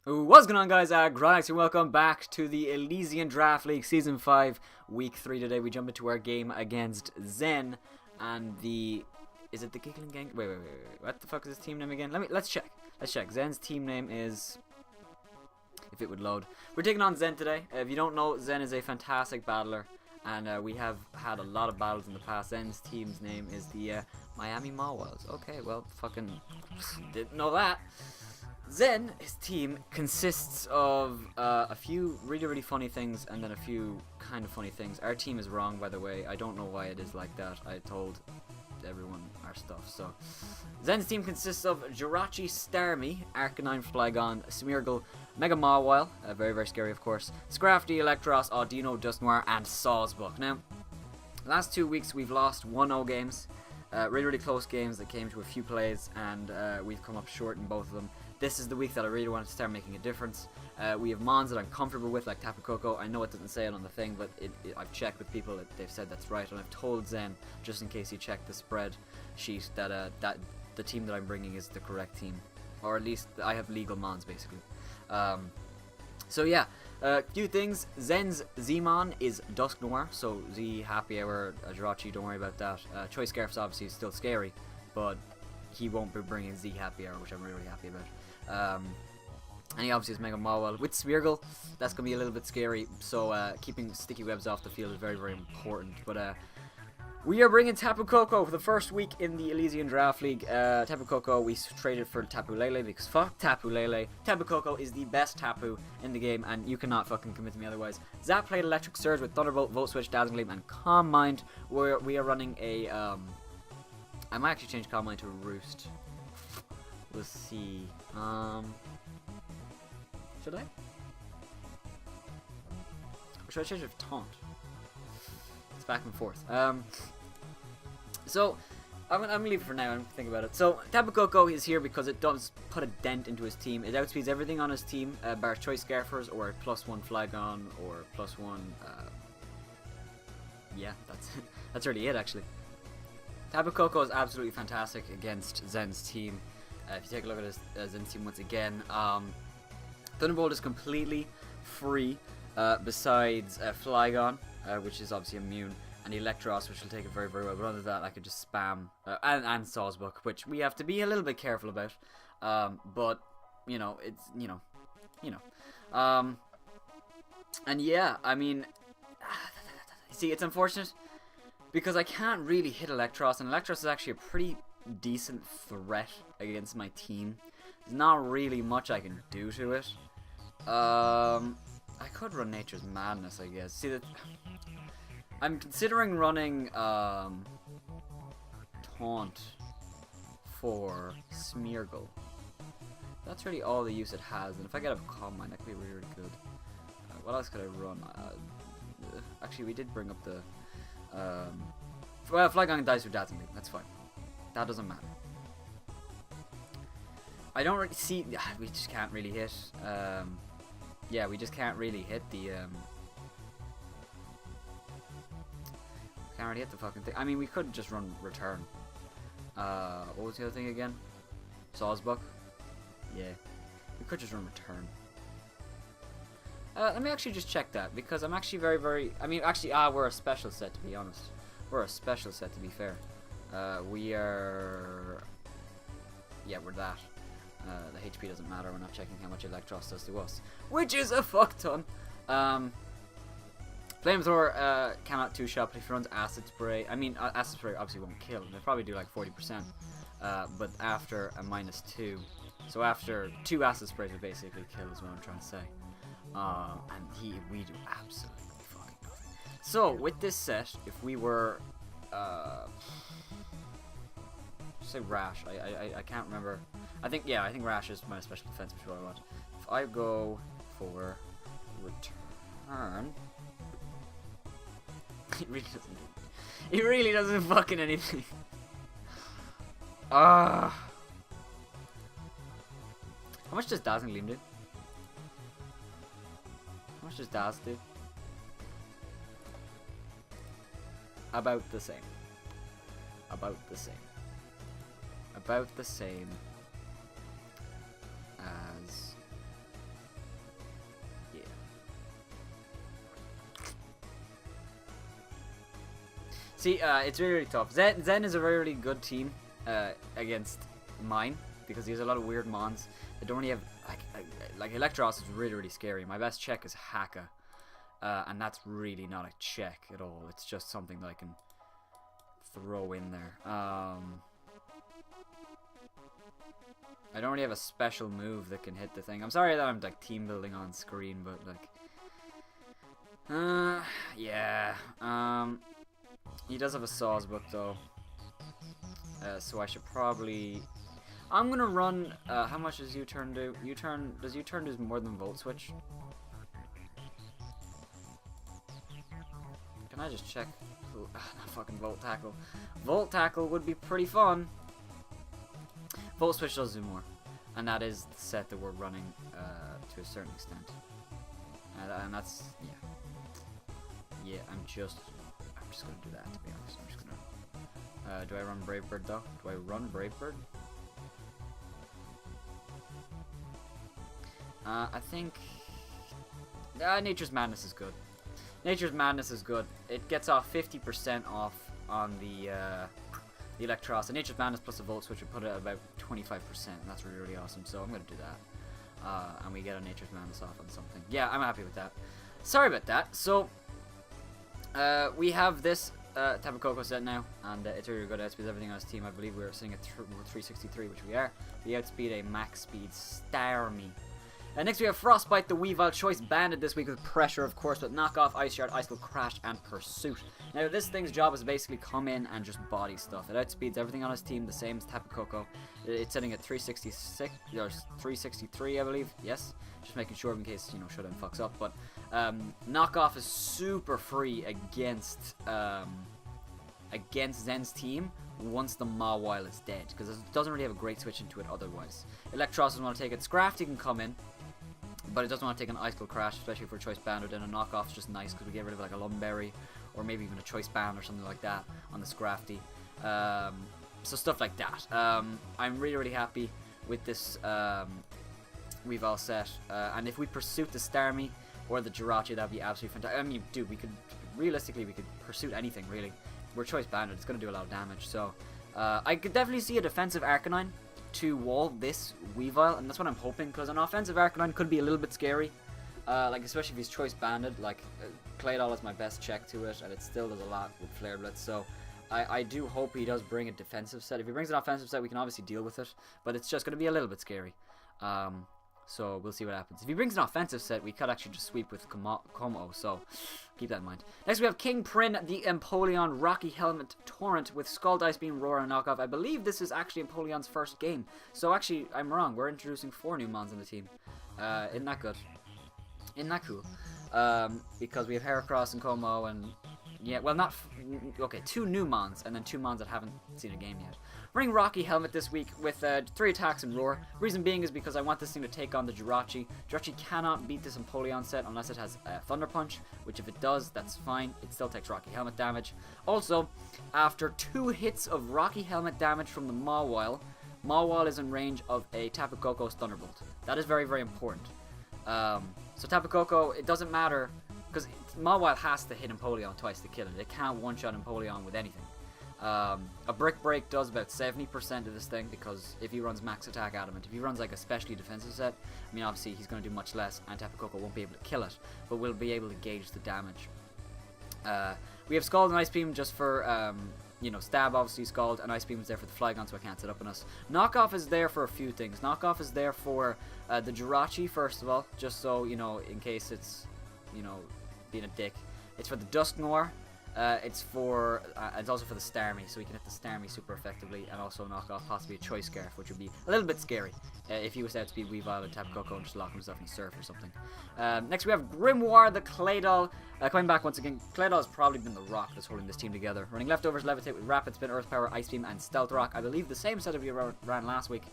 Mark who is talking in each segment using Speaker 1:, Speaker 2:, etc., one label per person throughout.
Speaker 1: What's going on, guys? Aggronix, and welcome back to the Elysian Draft League Season 5, Week 3. Today we jump into our game against Zen and the... Is it the Giggling Gang? Wait. What the fuck is his team name again? Let's check. Zen's team name is... If it would load. We're taking on Zen today. If you don't know, Zen is a fantastic battler, and we have had a lot of battles in the past. Zen's team's name is the Miami Mawiles. Okay, well, fucking didn't know that. Zen, his team, consists of a few really funny things and then a few kind of funny things. Our team is wrong, by the way. I don't know why it is like that. I told everyone our stuff. So, Zen's team consists of Jirachi Starmie, Arcanine Flygon, Smeargle, Mega Mawile, very scary of course, Scrafty, Electros, Audino, Dusknoir, and Sawsbuck. Now, last 2 weeks we've lost 1-0 games. Really close games that came to a few plays, and we've come up short in both of them. This is the week that I really want to start making a difference. We have Mons that I'm comfortable with, like Tapu Koko. I know it doesn't say it on the thing, but I've checked with people that they've said that's right, and I've told Zen, just in case he checked the spread sheet, that the team that I'm bringing is the correct team, or at least I have legal Mons basically. So yeah, few things. Zen's Z-Mon is Dusknoir, so Z, Happy Hour, Jirachi, don't worry about that. Choice Scarf's obviously still scary, but he won't be bringing Z Happy Hour, which I'm really happy about. And he obviously has Mega Mawile. With Smeargle, that's going to be a little bit scary, so keeping sticky webs off the field is very important. But we are bringing Tapu Koko for the first week in the Elysian Draft League. Tapu Koko, we traded for Tapu Lele because fuck Tapu Lele. Tapu Koko is the best Tapu in the game, and you cannot fucking convince me otherwise. Zap played Electric Surge with Thunderbolt, Volt Switch, Dazzling Gleam, and Calm Mind. We are running a... I might actually change Calm Mind to a Roost. We'll see. Should I? Or should I change it to Taunt? It's back and forth. So, I'm gonna leave it for now and think about it. So, Tapu Koko is here because it does put a dent into his team. It outspeeds everything on his team, bar Choice Scarfers or +1 Flygon or +1. Yeah, that's really it actually. Tapu Koko is absolutely fantastic against Zen's team. If you take a look at his Zen's team once again, Thunderbolt is completely free, besides Flygon, which is obviously immune, and Electros, which will take it very well. But other than that, I could just spam, and Sawsbuck, which we have to be a little bit careful about. But you know, it's and yeah, I mean, see, it's unfortunate because I can't really hit Electros, and Electros is actually a pretty decent threat against my team. There's not really much I can do to it. I could run Nature's Madness, I guess. See that I'm considering running Taunt for Smeargle. That's really all the use it has, and if I get a Calm Mind, that could be really good. What else could I run? Actually, we did bring up the well, Flygon dies with Dazzling Gleam. That's fine. That doesn't matter. I don't really see... We just can't really hit... yeah, we just can't really hit the... Can't really hit the fucking thing. I mean, we could just run Return. What was the other thing again? Sawsbuck? Yeah. We could just run Return. Let me actually just check that, because I'm actually very... I mean, actually, we're a special set, to be honest. We're a special set, to be fair. We are... Yeah, we're that. The HP doesn't matter, we're not checking how much Electros does to us. Which is a fuck ton! Flamethrower cannot two-shot, but if he runs Acid Spray... I mean, Acid Spray obviously won't kill, they'll probably do like 40%. But after a -2... So after 2 Acid Sprays will basically kill is what I'm trying to say. And we do absolutely fucking nothing. So, with this set, if we were... say Rash. I can't remember. I think Rash is my special defense, which is what I want. If I go for Return, it really doesn't fucking anything. How much does Dazzling Gleam do? How much does Daz do? About the same. About the same. About the same as See, it's really, really tough. Zen is a very, really good team against mine because he has a lot of weird mons. They don't really have like Electros is really, really scary. My best check is Haka, and that's really not a check at all. It's just something that I can throw in there. I don't really have a special move that can hit the thing. I'm sorry that I'm like team building on screen, but like, yeah. He does have a Saws book though, so I should probably. I'm gonna run. How much does U-turn do? Does U-turn do more than Volt Switch? Can I just check? Ooh, not fucking Volt Tackle. Volt Tackle would be pretty fun. Volt Switch does do more, and that is the set that we're running to a certain extent, and that's yeah. I'm just gonna do that, to be honest. I'm just gonna. Do I run Brave Bird though? Do I run Brave Bird? I think Nature's Madness is good. Nature's Madness is good. It gets off 50% off on the Electros. And Nature's Madness plus a Volt Switch would put it at about 25%. And that's really, really awesome. So I'm going to do that. And we get a Nature's Madness off on something. Yeah, I'm happy with that. Sorry about that. So we have this Tapu Koko set now. And it's really good. It outspeeds everything on his team. I believe we're sitting at 363, which we are. We outspeed a max speed Starmie. Next we have Frostbite, the Weavile Choice Banded this week with Pressure, of course, with Knockoff, Ice Shard, Ice Skull, Crash, and Pursuit. Now this thing's job is to basically come in and just body stuff. It outspeeds everything on his team, the same as Tapu Koko. It's sitting at 366, or 363, I believe. Yes, just making sure in case, you know, Showdown fucks up. But Knockoff is super free against Zen's team once the Mawile is dead, because it doesn't really have a great switch into it otherwise. Electros doesn't want to take it. Scrafty can come in, but it doesn't want to take an Ice Skull Crash, especially for a Choice Band. Then a Knockoff is just nice because we get rid of like a Lumberry or maybe even a Choice Band or something like that on the Scrafty. So stuff like that. I'm really, really happy with this Weavile set. And if we Pursuit the Starmie or the Jirachi, that would be absolutely fantastic. I mean, dude, we could Pursuit anything, really. We're Choice Banded. It's going to do a lot of damage. So I could definitely see a defensive Arcanine to wall this Weavile, and that's what I'm hoping, because an offensive Arcanine could be a little bit scary, like especially if he's Choice Banded. Like Claydol is my best check to it, and it still does a lot with Flare Blitz, so I do hope he does bring a defensive set. If he brings an offensive set, we can obviously deal with it, but it's just going to be a little bit scary. So we'll see what happens. If he brings an offensive set, we could actually just sweep with Como, so keep that in mind. Next we have King Prin, the Empoleon Rocky Helmet Torrent with Scald, Ice Beam, Roar, and Knockoff. I believe this is actually Empoleon's first game. So actually, I'm wrong. We're introducing 4 new mons in the team. Isn't that good? Isn't that cool? Because we have Heracross and Como and... yeah, well, not... okay, 2 new mons, and then 2 mons that haven't seen a game yet. Running Rocky Helmet this week with 3 attacks and Roar. Reason being is because I want this thing to take on the Jirachi. Jirachi cannot beat this Empoleon set unless it has Thunder Punch, which if it does, that's fine. It still takes Rocky Helmet damage. Also, after 2 hits of Rocky Helmet damage from the Mawile, Mawile is in range of a Tapu Koko's Thunderbolt. That is very, very important. So Tapu Koko, it doesn't matter, because Mawile has to hit Empoleon twice to kill it. It can't one-shot Empoleon with anything. A Brick Break does about 70% of this thing, because if he runs Max Attack Adamant, if he runs like a specially defensive set, I mean obviously he's going to do much less, and Tapu Koko won't be able to kill it, but we'll be able to gauge the damage. We have Scald and Ice Beam just for, you know, Stab obviously, Scald, and Ice Beam is there for the Flygon, so it can't sit up on us. Knockoff is there for a few things. Knockoff is there for the Jirachi, first of all, just so, you know, in case it's, you know, being a dick. It's for the Dusknoir. It's also for the Starmie, so we can hit the Starmie super effectively, and also knock off possibly a Choice Scarf, which would be a little bit scary if he was out to be Weavile and Tapu Koko and just lock himself in Surf or something. Next we have Grimoire, the Claydol. Coming back once again, Claydol has probably been the rock that's holding this team together. Running Leftovers, Levitate with Rapid Spin, Earth Power, Ice Beam, and Stealth Rock. I believe the same setup we ran last week.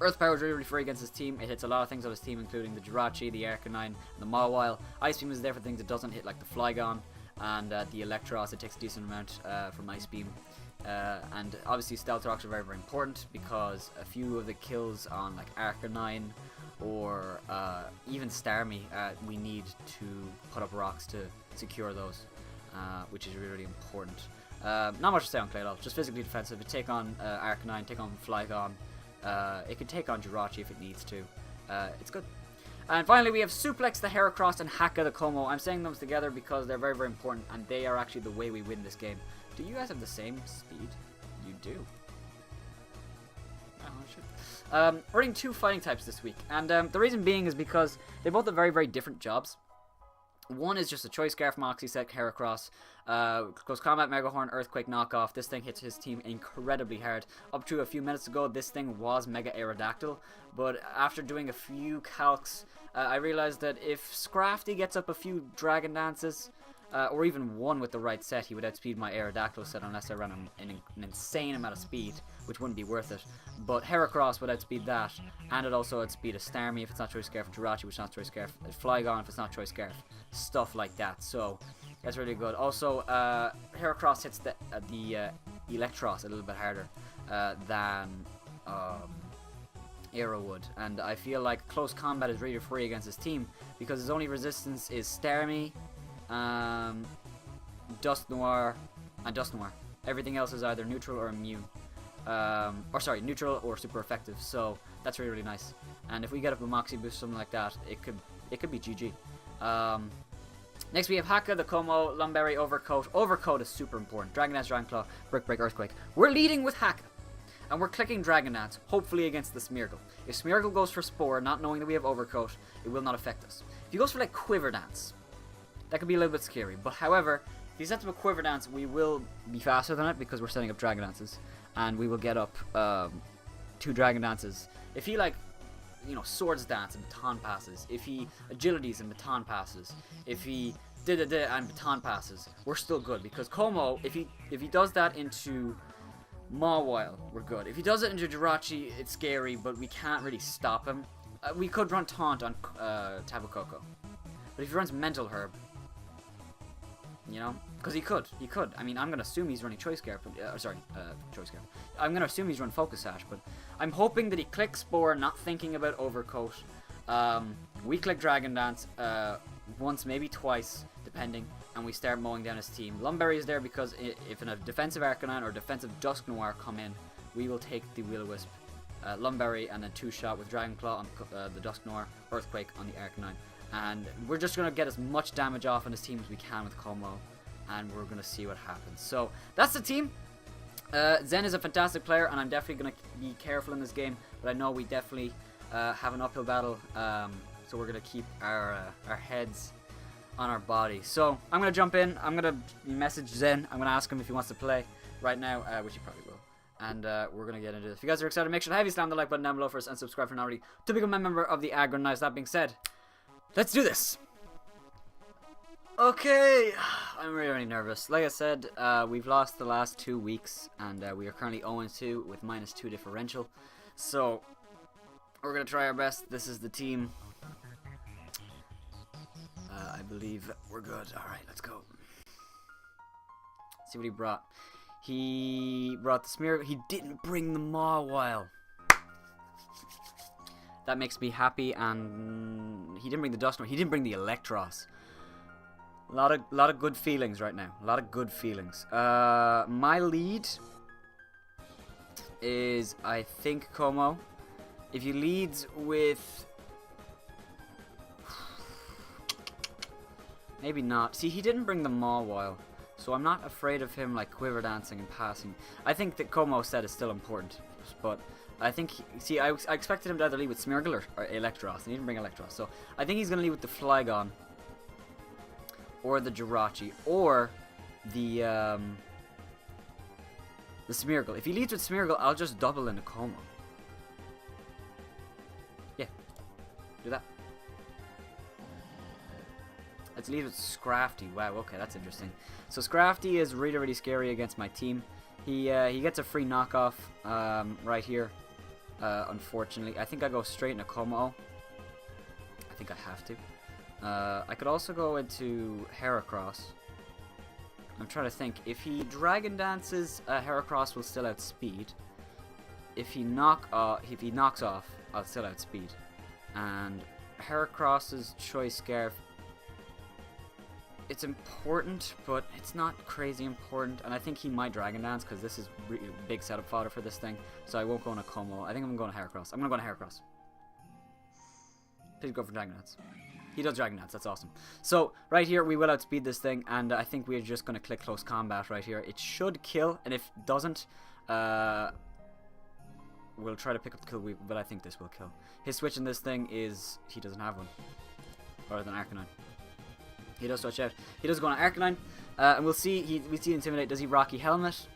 Speaker 1: Earth Power is really, really free against his team. It hits a lot of things on his team, including the Jirachi, the Arcanine, and the Mawile. Ice Beam is there for things it doesn't hit, like the Flygon. And the Electros, it takes a decent amount from Ice Beam. And obviously Stealth Rocks are very, very important, because a few of the kills on like Arcanine or even Starmie, we need to put up rocks to secure those. which is really, really important. Not much to say on Claydol, just physically defensive. It take on Arcanine, take on Flygon. It can take on Jirachi if it needs to. It's good. And finally, we have Suplex the Heracross and Haka the Como. I'm saying them together because they're very, very important, and they are actually the way we win this game. Do you guys have the same speed? You do. We're running 2 fighting types this week, and the reason being is because they both have very, very different jobs. One is just a Choice Scarf, Moxie Set, Heracross, Close Combat, Megahorn, Earthquake, Knockoff. This thing hits his team incredibly hard. Up to a few minutes ago, this thing was Mega Aerodactyl, but after doing a few calcs, I realized that if Scrafty gets up a few Dragon Dances, or even one with the right set, he would outspeed my Aerodactyl set unless I ran an insane amount of speed, which wouldn't be worth it. But Heracross would outspeed that, and it also outspeed a Starmie if it's not Choice Scarf, Jirachi which is not Choice Scarf, Flygon if it's not Choice Scarf, stuff like that. So that's really good. Also, Heracross hits the Electros a little bit harder than Aero would, and I feel like Close Combat is really free against his team because his only resistance is Starmie, Dust Noir, and Dust Noir. Everything else is either neutral or immune. Neutral or super effective. So that's really, really nice. And if we get up a Moxie boost, something like that, it could be GG. Next we have Haka, the Como, Lumberry, Overcoat. Overcoat is super important. Dragon Dance, Dragon Claw, Brick Break, Earthquake. We're leading with Haka, and we're clicking Dragon Dance, hopefully against the Smeargle. If Smeargle goes for Spore, not knowing that we have Overcoat, it will not affect us. If he goes for like Quiver Dance, that could be a little bit scary. But however, if he sets up a Quiver Dance, we will be faster than it because we're setting up Dragon Dances, and we will get up 2 Dragon Dances. If he Swords Dance and Baton Passes, if he Agilities and Baton Passes, if he and Baton Passes, we're still good because Como, if he does that into Mawile, we're good. If he does it into Jirachi, it's scary, but we can't really stop him. We could run Taunt on Tapu Koko, but if he runs Mental Herb, because he could. I mean, I'm gonna assume he's running Choice Scarf. Choice Scarf. I'm gonna assume he's running Focus Sash, but I'm hoping that he clicks Spore, not thinking about Overcoat. We click Dragon Dance once, maybe twice, depending, and we start mowing down his team. Lumberry is there because if a defensive Arcanine or defensive Dusk Noir come in, we will take the Will-O-Wisp, Lumberry, and then 2-shot with Dragon Claw on the Dusk Noir, Earthquake on the Arcanine. And we're just going to get as much damage off on his team as we can with Como, and we're going to see what happens. So, that's the team. Zen is a fantastic player, and I'm definitely going to be careful in this game, but I know we definitely have an uphill battle, so we're going to keep our heads on our body. So, I'm going to jump in. I'm going to message Zen. I'm going to ask him if he wants to play right now, which he probably will. And we're going to get into this. If you guys are excited, make sure to heavy slam the like button down below for us and subscribe for now already to become a member of the Aggronix. That being said, let's do this. Okay, I'm really nervous. Like I said, we've lost the last 2 weeks, and we are currently 0-2 with -2 differential. So, we're going to try our best. This is the team. I believe we're good. Alright, let's go. See what he brought. He brought the Smeargle. He didn't bring the Mawile. That makes me happy, and he didn't bring the Dusknoir. He didn't bring the Electros. A lot of good feelings right now. A lot of good feelings. My lead is, I think, Como. If he leads with... Maybe not. See, he didn't bring the Mawile, so I'm not afraid of him like Quiver Dancing and passing. I think that Como set is still important, but... I think, I expected him to either lead with Smeargle or Electros, and he didn't bring Electros, so I think he's going to lead with the Flygon, or the Jirachi, or the Smeargle. If he leads with Smeargle, I'll just double into Como. Yeah, do that. Let's lead with Scrafty. Wow, okay, that's interesting. So Scrafty is really, really scary against my team. He gets a free knockoff right here. Unfortunately, I think I go straight into Como. I think I have to. I could also go into Heracross. I'm trying to think. If he Dragon Dances, Heracross will still outspeed. If he knocks off, I'll still outspeed. And Heracross's Choice Scarf. it's important, but it's not crazy important. And I think he might Dragon Dance because this is big setup fodder for this thing. So I won't go on a Como. I think I'm going to Heracross. I'm going to go on Heracross. Please go for Dragon Dance. He does Dragon Dance. That's awesome. So right here, we will outspeed this thing. And I think we're just going to click Close Combat right here. It should kill. And if it doesn't, we'll try to pick up the kill, but I think this will kill. His switch in this thing is he doesn't have one. Other than Arcanine. He does switch out. He does go on Arcanine. And we'll see. We see Intimidate. Does he Rocky Helmet?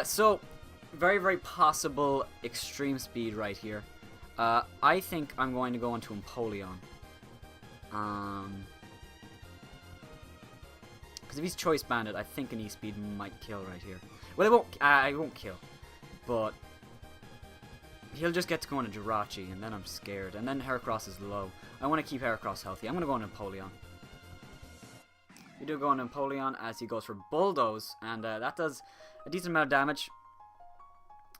Speaker 1: So very, very possible extreme speed right here. I think I'm going to go into Empoleon. Because if he's Choice Banded, I think an E-Speed might kill right here. Well, it won't kill. But he'll just get to go on a Jirachi, and then I'm scared. And then Heracross is low. I want to keep Heracross healthy. I'm going to go on Empoleon. We do go on Empoleon as he goes for Bulldoze, and that does a decent amount of damage.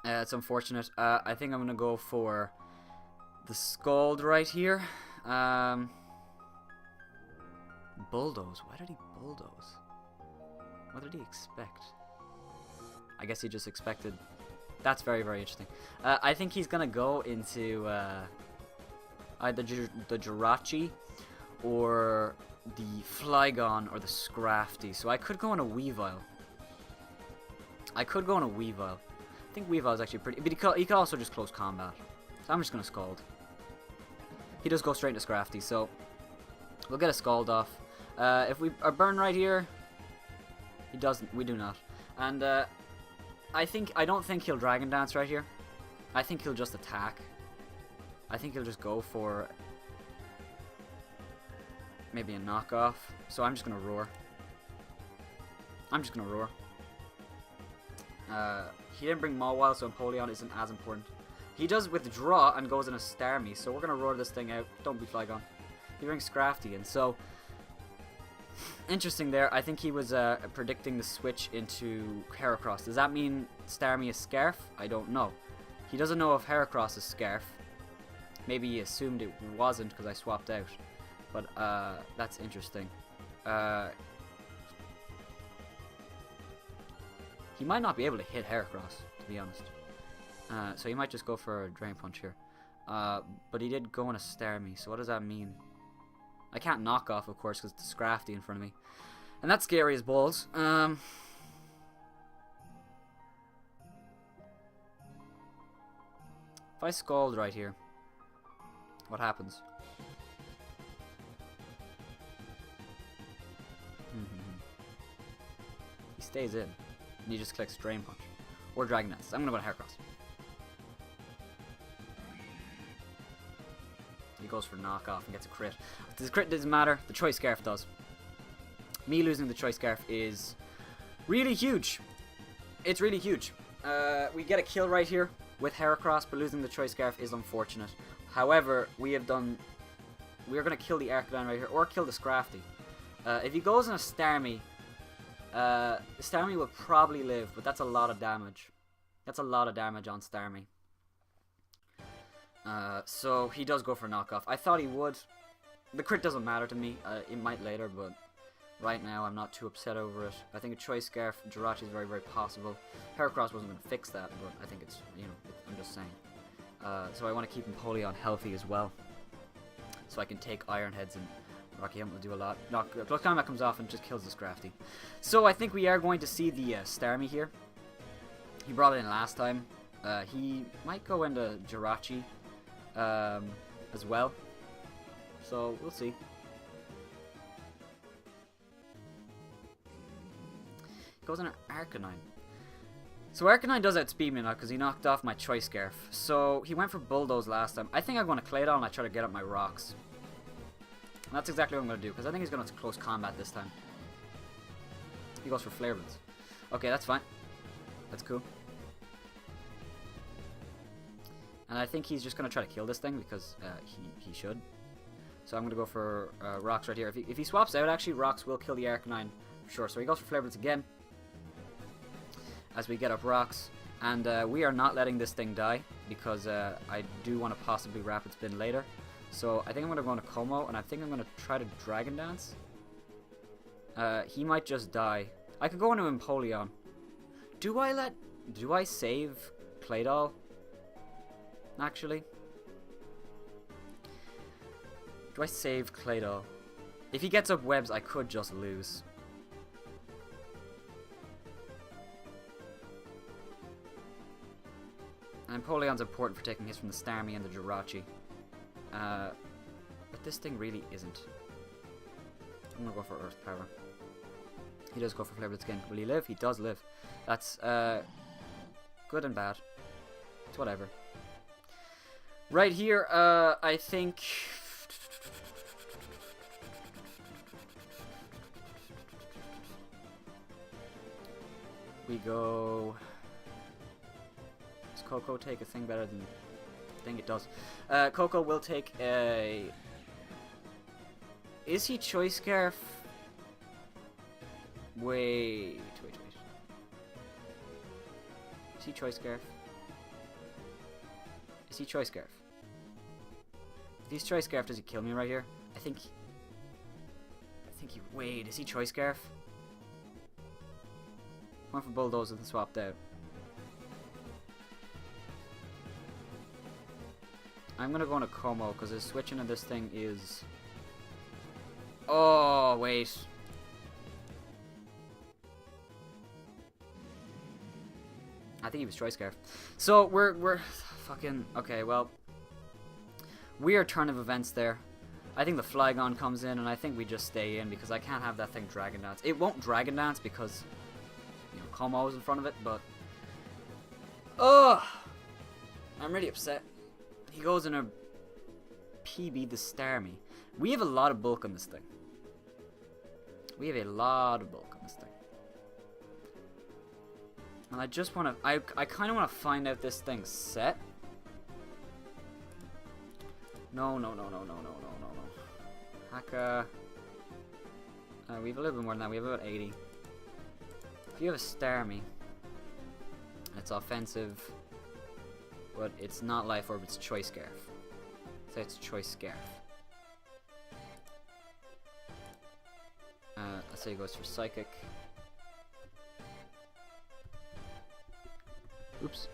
Speaker 1: It's unfortunate. I think I'm going to go for the Scald right here. Bulldoze. Why did he Bulldoze? What did he expect? I guess he just expected... That's very, very interesting. I think he's going to go into either the Jirachi or the Flygon or the Scrafty. So I could go on a Weavile. I think Weavile is actually pretty... But he could also just Close Combat. So I'm just going to Scald. He does go straight into Scrafty, so we'll get a Scald off. If we are Burn right here, he doesn't. We do not. And I don't think he'll Dragon Dance right here. I think he'll just attack. I think he'll just go for maybe a knockoff. So I'm just gonna Roar. He didn't bring Mawiles, so Empoleon isn't as important. He does withdraw and goes in a Starmie, so we're gonna Roar this thing out. Don't be Flygon. He brings Scrafty in, so interesting there. I think he was predicting the switch into Heracross. Does that mean Starmie is Scarf? I don't know. He doesn't know if Heracross is Scarf. Maybe he assumed it wasn't because I swapped out. But that's interesting. He might not be able to hit Heracross, to be honest. So he might just go for a Drain Punch here. But he did go on a Starmie, so what does that mean? I can't knock off, of course, because it's Scrafty in front of me. And that's scary as balls. If I Scald right here, what happens? He stays in. And he just clicks Drain Punch. Or Dragon Dance. I'm going to go to Heracross. He goes for knockoff and gets a crit. The crit doesn't matter. The Choice Scarf does. Me losing the Choice Scarf is really huge. It's really huge. We get a kill right here with Heracross, but losing the Choice Scarf is unfortunate. However, we're going to kill the Arcanine right here, or kill the Scrafty. If he goes in a Starmie, Starmie will probably live, but that's a lot of damage. That's a lot of damage on Starmie. So he does go for knockoff. I thought he would. The crit doesn't matter to me. It might later, but right now I'm not too upset over it. I think a Choice Scarf Jirachi is very, very possible. Heracross wasn't going to fix that, but I think it's, I'm just saying. So I want to keep Empoleon healthy as well. So I can take Iron Heads and Rocky Helmet will do a lot. Close Combat comes off and just kills the Scrafty. So I think we are going to see the Starmie here. He brought it in last time. He might go into Jirachi as well. So we'll see. He goes on an Arcanine. So Arcanine does outspeed me now because he knocked off my Choice Scarf. So he went for Bulldoze last time. I think I'm going to Claydol and I try to get up my rocks. And that's exactly what I'm going to do because I think he's going to Close Combat this time. He goes for Flare Blitz. Okay, that's fine. That's cool. And I think he's just going to try to kill this thing because he should. So I'm going to go for Rocks right here. If he swaps out, actually, Rocks will kill the Arcanine for sure. So he goes for Flare Blitz again. As we get up Rocks. And we are not letting this thing die, because I do want to possibly Rapid Spin later. So I think I'm going to go into Como, and I think I'm going to try to Dragon Dance. He might just die. I could go into Empoleon. Do I save Claydol? Actually? Do I save Claydol? If he gets up webs, I could just lose. And Empoleon's important for taking hits from the Starmie and the Jirachi. But this thing really isn't. I'm gonna go for Earth Power. He does go for Flavored Skin. Will he live? He does live. That's good and bad. It's whatever. Right here, I think... we go... Does Coco take a thing better than... I think it does. Coco will take a... Is he Choice Scarf? Wait. Is he Choice Scarf? Is he Choice Scarf? If he's Choice Scarf, does he kill me right here? I think he... Wait, is he Choice Scarf? Went for Bulldozer and swapped out. I'm gonna go into Como because his switching of this thing is... Oh, wait. I think he was Choice Scarf. So we're fucking okay. Well, weird turn of events there. I think the Flygon comes in, and I think we just stay in because I can't have that thing Dragon Dance. It won't Dragon Dance because Como is in front of it, but I'm really upset. He goes in a PB the Starmie. We have a lot of bulk on this thing. We have a lot of bulk on this thing. And I just want to... I kind of want to find out this thing's set. No. Haka... we have a little bit more than that. We have about 80. If you have a Starmie, it's offensive, but it's not Life Orb, it's Choice Scarf. So it's Choice Scarf. Let's say he goes for Psychic. Oops.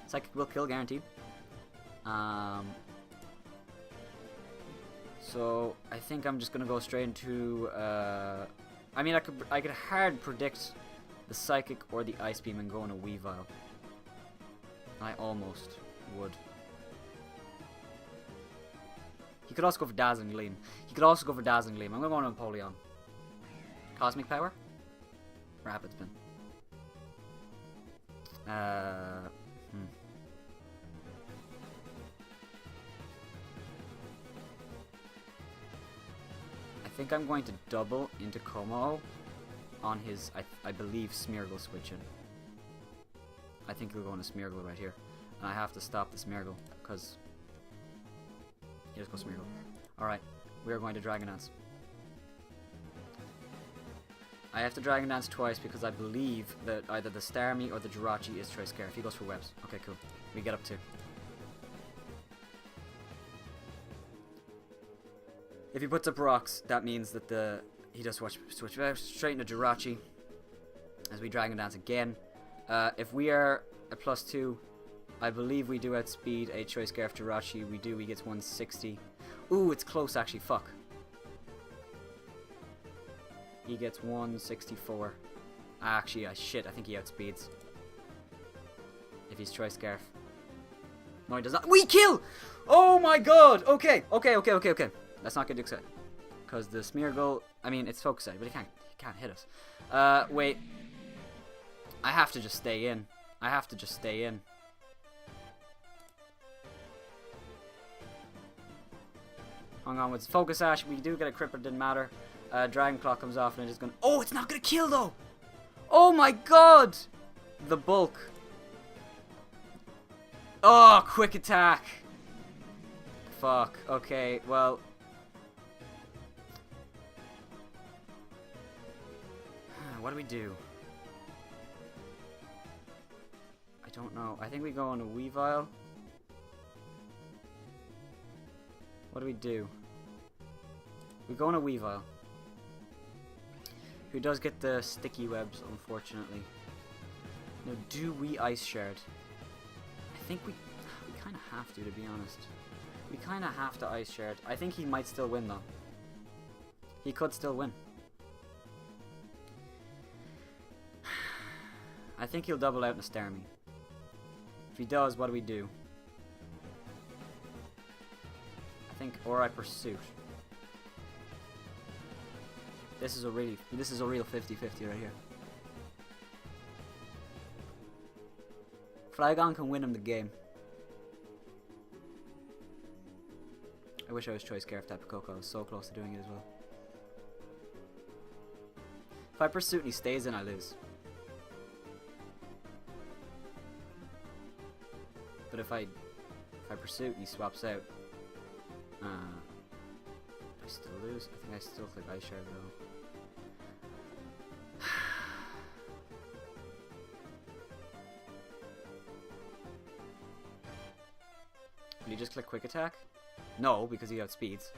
Speaker 1: Psychic will kill, guaranteed. So I think I'm just gonna go straight into. I mean, I could hard predict the Psychic or the Ice Beam and go in a Weavile. I almost would. He could also go for Dazzling Gleam. I'm gonna go into Empoleon. Cosmic Power? Rapid Spin. I think I'm going to double into Como on his, I believe, Smeargle switching. I think he'll go into Smeargle right here. And I have to stop the Smeargle, because... He just goes Smeargle. Alright, we are going to Dragon Dance. I have to Dragon Dance twice because I believe that either the Starmie or the Jirachi is Choice Scarf. He goes for webs. Okay, cool. We get up to. If he puts up rocks, that means that he does switch straight into Jirachi as we Dragon Dance again. If we are a +2, I believe we do outspeed a Choice Scarf Jirachi. We do. He gets 160. Ooh, it's close actually. Fuck. He gets 164. Actually, shit. I think he outspeeds. If he's Choice Scarf. No, he does not. We kill! Oh my god! Okay. Let's not get excited. Because the Smeargle, I mean, it's Focus Sight, but he can't hit us. Wait. I have to just stay in. Hang on, with Focus Ash, we do get a crit, but it didn't matter. Dragon Claw comes off and it is going to... Oh, it's not going to kill though! Oh my god! The bulk. Oh, quick attack! Fuck. Okay, well... What do we do? I don't know. I think we go on a Weavile. What do we do? We go on a Weavile. Who does get the sticky webs, unfortunately. Now, do we Ice Shard? I think we kind of have to be honest. We kind of have to Ice Shard. I think he might still win, though. He could still win. I think he'll double out in a Starmie. If he does, what do we do? I think, or I Pursuit. This is a real 50-50 right here. Flygon can win him the game. I wish I was Choice Scarf Tapu Koko. I was so close to doing it as well. If I Pursuit and he stays in, I lose. But if I Pursuit and he swaps out, I still lose. I think I still click Ice Shard though. Will you just click Quick Attack? No, because he outspeeds.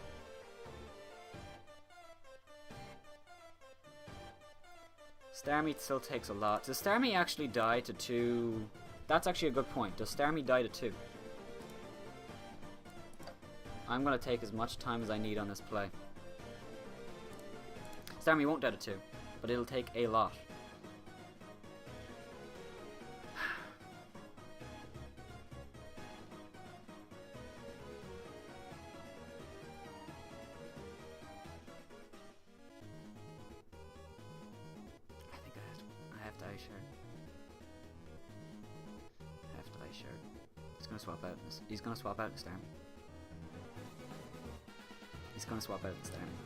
Speaker 1: Starmie still takes a lot. Does Starmie actually die to 2? That's actually a good point. Does Starmie die to 2? I'm going to take as much time as I need on this play. Starmie won't die to 2, but it'll take a lot. I have to Ice Shard. He's gonna swap out. He's gonna swap out in Starmie. He's gonna swap out in Starmie.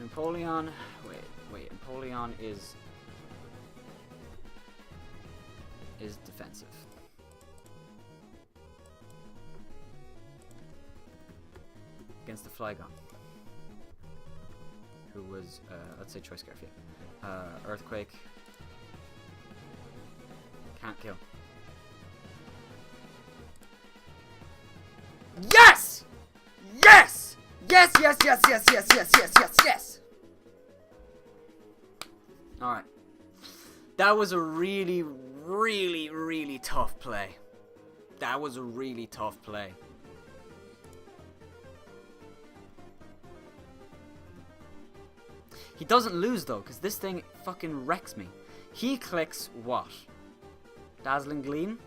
Speaker 1: Empoleon. Wait. Empoleon is defensive. Against the Flygon, who was let's say Choice Scarf. Yeah. Earthquake. Can't kill. Yes! Yes! Yes, yes, yes, yes, yes, yes, yes, yes, yes! Alright. That was a really, really, really tough play. That was a really tough play. He doesn't lose though, because this thing fucking wrecks me. He clicks what? Dazzling Gleam?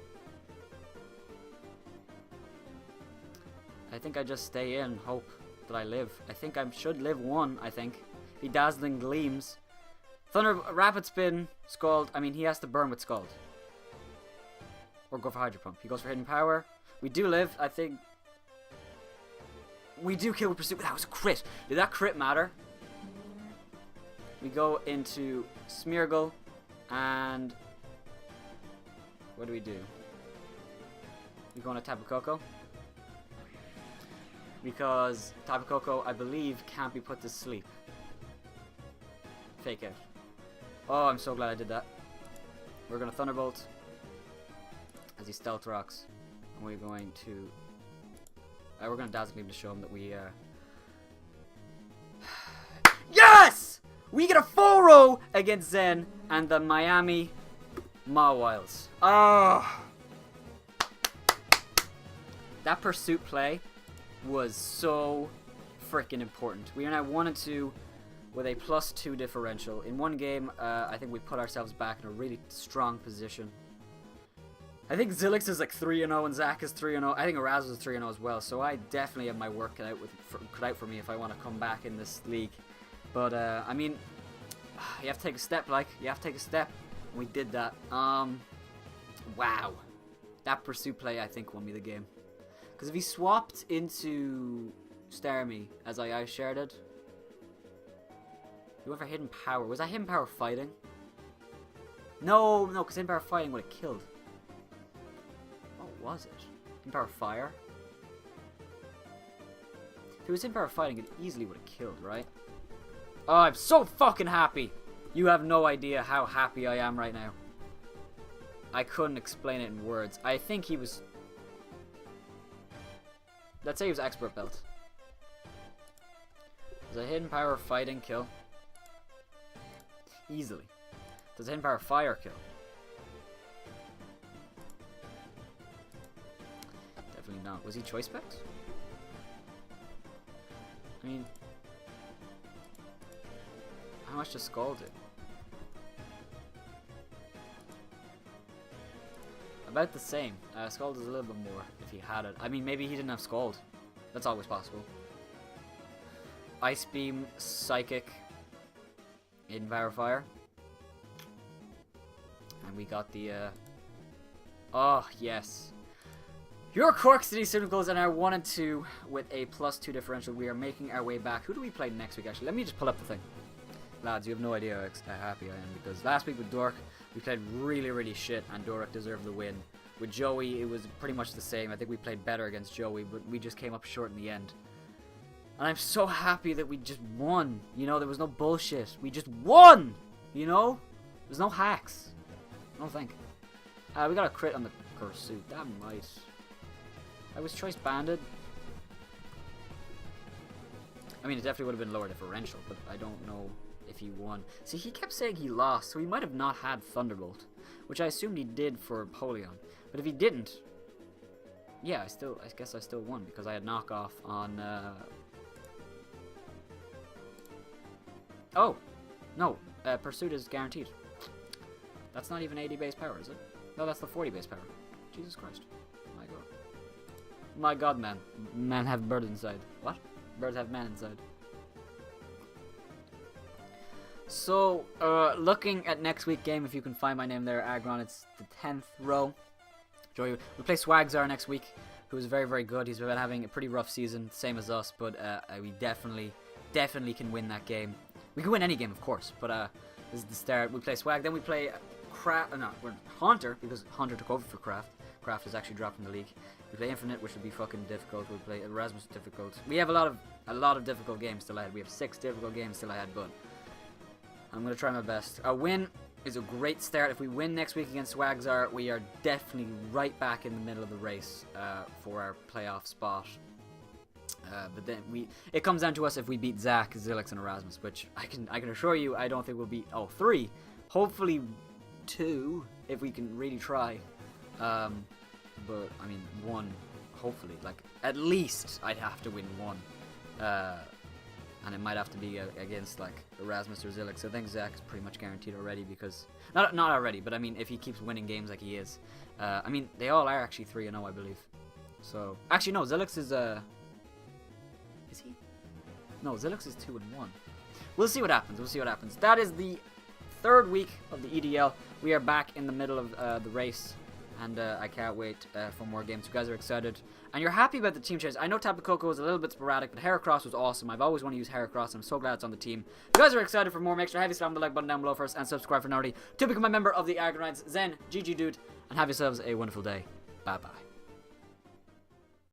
Speaker 1: I think I just stay in, hope that I live. I think I should live 1, I think. He Dazzling Gleams. Thunder, Rapid Spin, Scald. I mean, he has to burn with Scald. Or go for Hydro Pump. He goes for Hidden Power. We do live, I think. We do kill with Pursuit, but that was a crit. Did that crit matter? We go into Smeargle, and what do? We go on a Tapu Koko. Because Tapu Koko, I believe, can't be put to sleep. Fake out. Oh, I'm so glad I did that. We're going to Thunderbolt as he Stealth Rocks. And we're going to... we're going to Dazzle Gleam to show him that we... Yes! We get a 4-0 against Zen and the Miami Mawiles. Oh! That Pursuit play was so freaking important. We are now 1-2 with a +2 differential. In one game, I think we put ourselves back in a really strong position. I think Zilix is like 3-0 and Zach is 3-0. I think Erasmus is 3-0 as well. So I definitely have my work cut out for me if I want to come back in this league. But I mean, you have to take a step. You have to take a step. And we did that. Wow, that Pursuit play I think won me the game. Because if he swapped into Starmie as I Ice Sharded, he went for Hidden Power. Was that Hidden Power fighting? No, because Hidden Power fighting would have killed. What was it? Hidden Power Fire? If it was Hidden Power fighting, it easily would have killed, right? Oh, I'm so fucking happy. You have no idea how happy I am right now. I couldn't explain it in words. I think he was... Let's say he was expert belt. Does a hidden power fighting kill? Easily. Does a hidden power fire kill? Definitely not. Was he choice specs? I mean... How much does Skull do? About the same. Scald is a little bit more if he had it. I mean, maybe he didn't have Scald. That's always possible. Ice Beam, Psychic, Hidden Power Fire. And we got the, Oh, yes. Your Cork City Cyndaquils and our 1 and 2 with a +2 differential. We are making our way back. Who do we play next week, actually? Let me just pull up the thing. Lads, you have no idea how happy I am, because last week with Dork, we played really, really shit, and Dork deserved the win. With Joey, it was pretty much the same. I think we played better against Joey, but we just came up short in the end. And I'm so happy that we just won. You know, there was no bullshit. We just won! You know? There's no hacks. I don't think. We got a crit on the Pursuit. That might... I was choice banded. I mean, it definitely would have been lower differential, but I don't know if he won. See, he kept saying he lost, so he might have not had Thunderbolt, which I assumed he did for Polion. But if he didn't, yeah, I guess I still won, because I had knockoff on, Oh! No, Pursuit is guaranteed. That's not even 80 base power, is it? No, that's the 40 base power. Jesus Christ. My god. My god, man. Man have bird inside. What? Birds have man inside. So, looking at next week's game, if you can find my name there, Aggron, it's the 10th row. Joey, we play Swagzar next week, who is very, very good. He's been having a pretty rough season, same as us, but we definitely can win that game. We can win any game, of course, but this is the start. We play Swag, then we play we're Haunter, because Haunter took over for Kraft. Kraft is actually dropped from the league. We play Infinite, which would be fucking difficult. We play Erasmus, difficult. We have a lot of difficult games still ahead. We have 6 difficult games still ahead, but I'm gonna try my best. A win is a great start. If we win next week against Swagzar, we are definitely right back in the middle of the race for our playoff spot. But then it comes down to us if we beat Zach, Zilix, and Erasmus, which I can assure you I don't think we'll beat 3. Hopefully 2 if we can really try. But I mean 1, hopefully. Like at least I'd have to win 1. And it might have to be against like Erasmus or Zilix. I think Zach's pretty much guaranteed already, because not already, but I mean if he keeps winning games like he is. I mean they all are actually 3-0, I believe. So actually no, Zilix is he? No, Zilix is 2-1. We'll see what happens. We'll see what happens. That is the 3rd week of the EDL. We are back in the middle of the race, and I can't wait for more games. You guys are excited, and you're happy about the team change. I know Tapu Koko was a little bit sporadic, but Heracross was awesome. I've always wanted to use Heracross, and I'm so glad it's on the team. If you guys are excited for more, make sure to slam the like button down below first, and subscribe for now to become a member of the Aggronix. Zen, GG dude, and have yourselves a wonderful day. Bye bye.